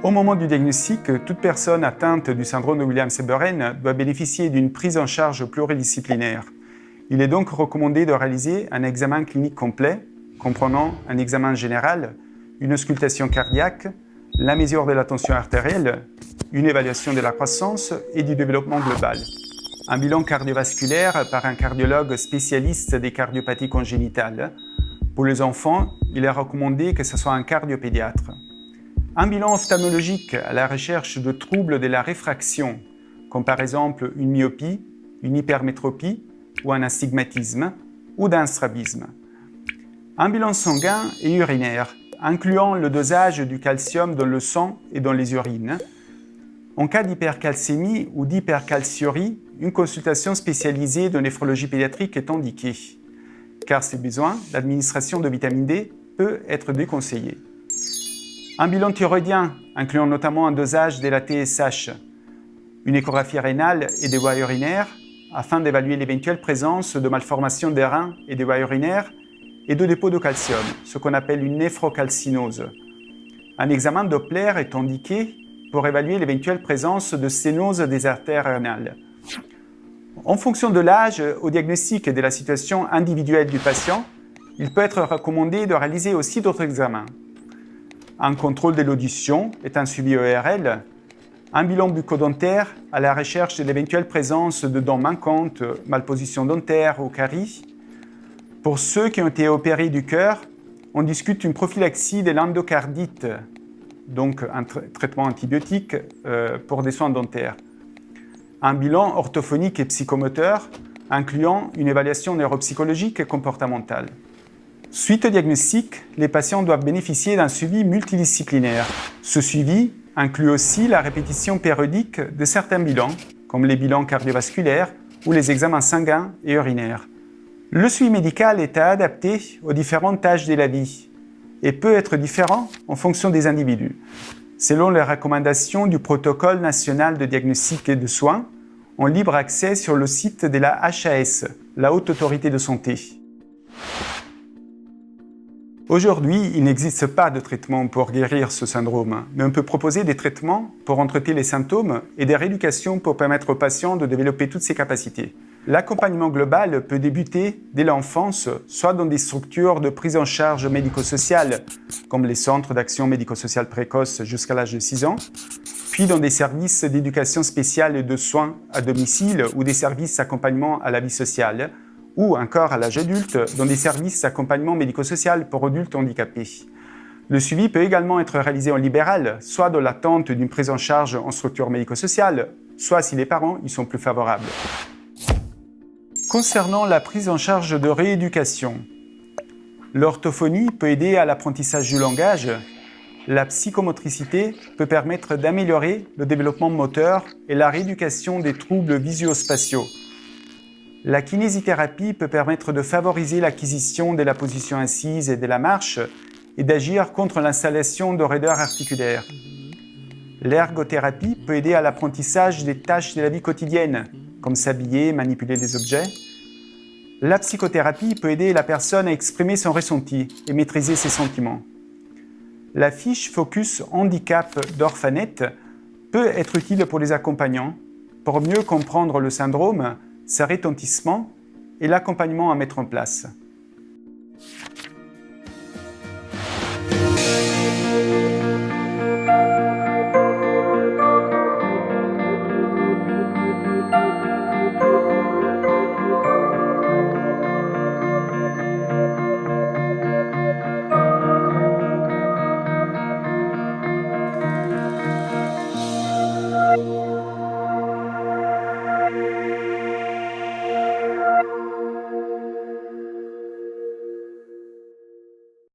Au moment du diagnostic, toute personne atteinte du syndrome de Williams-Eberen doit bénéficier d'une prise en charge pluridisciplinaire. Il est donc recommandé de réaliser un examen clinique complet, comprenant un examen général, une auscultation cardiaque, la mesure de la tension artérielle, une évaluation de la croissance et du développement global. Un bilan cardiovasculaire par un cardiologue spécialiste des cardiopathies congénitales. Pour les enfants, il est recommandé que ce soit un cardiopédiatre. Un bilan ophtalmologique à la recherche de troubles de la réfraction, comme par exemple une myopie, une hypermétropie ou un astigmatisme ou d'un strabisme. Un bilan sanguin et urinaire, incluant le dosage du calcium dans le sang et dans les urines. En cas d'hypercalcémie ou d'hypercalciurie, une consultation spécialisée de néphrologie pédiatrique est indiquée, car si besoin, l'administration de vitamine D peut être déconseillée. Un bilan thyroïdien, incluant notamment un dosage de la TSH, une échographie rénale et des voies urinaires, afin d'évaluer l'éventuelle présence de malformations des reins et des voies urinaires et de dépôts de calcium, ce qu'on appelle une néphrocalcinose. Un examen Doppler est indiqué pour évaluer l'éventuelle présence de sténose des artères rénales. En fonction de l'âge, au diagnostic et de la situation individuelle du patient, il peut être recommandé de réaliser aussi d'autres examens. Un contrôle de l'audition est un suivi ERL, un bilan bucco-dentaire à la recherche de l'éventuelle présence de dents manquantes, malposition dentaire ou caries. Pour ceux qui ont été opérés du cœur, on discute une prophylaxie de l'endocardite, donc un traitement antibiotique pour des soins dentaires. Un bilan orthophonique et psychomoteur, incluant une évaluation neuropsychologique et comportementale. Suite au diagnostic, les patients doivent bénéficier d'un suivi multidisciplinaire. Ce suivi inclut aussi la répétition périodique de certains bilans, comme les bilans cardiovasculaires ou les examens sanguins et urinaires. Le suivi médical est adapté aux différentes tâches de la vie et peut être différent en fonction des individus, selon les recommandations du protocole national de diagnostic et de soins, en libre accès sur le site de la HAS, la Haute Autorité de Santé. Aujourd'hui, il n'existe pas de traitement pour guérir ce syndrome, mais on peut proposer des traitements pour entretenir les symptômes et des rééducations pour permettre aux patients de développer toutes ses capacités. L'accompagnement global peut débuter dès l'enfance, soit dans des structures de prise en charge médico-sociale, comme les centres d'action médico-sociale précoce jusqu'à l'âge de 6 ans, puis dans des services d'éducation spéciale et de soins à domicile ou des services d'accompagnement à la vie sociale, ou encore à l'âge adulte dans des services d'accompagnement médico-social pour adultes handicapés. Le suivi peut également être réalisé en libéral, soit dans l'attente d'une prise en charge en structure médico-sociale, soit si les parents y sont plus favorables. Concernant la prise en charge de rééducation, l'orthophonie peut aider à l'apprentissage du langage, la psychomotricité peut permettre d'améliorer le développement moteur et la rééducation des troubles visuospatiaux. La kinésithérapie peut permettre de favoriser l'acquisition de la position assise et de la marche et d'agir contre l'installation de raideurs articulaires. L'ergothérapie peut aider à l'apprentissage des tâches de la vie quotidienne, comme s'habiller, manipuler des objets. La psychothérapie peut aider la personne à exprimer son ressenti et maîtriser ses sentiments. La fiche Focus Handicap d'Orphanet peut être utile pour les accompagnants pour mieux comprendre le syndrome, ses retentissements et l'accompagnement à mettre en place.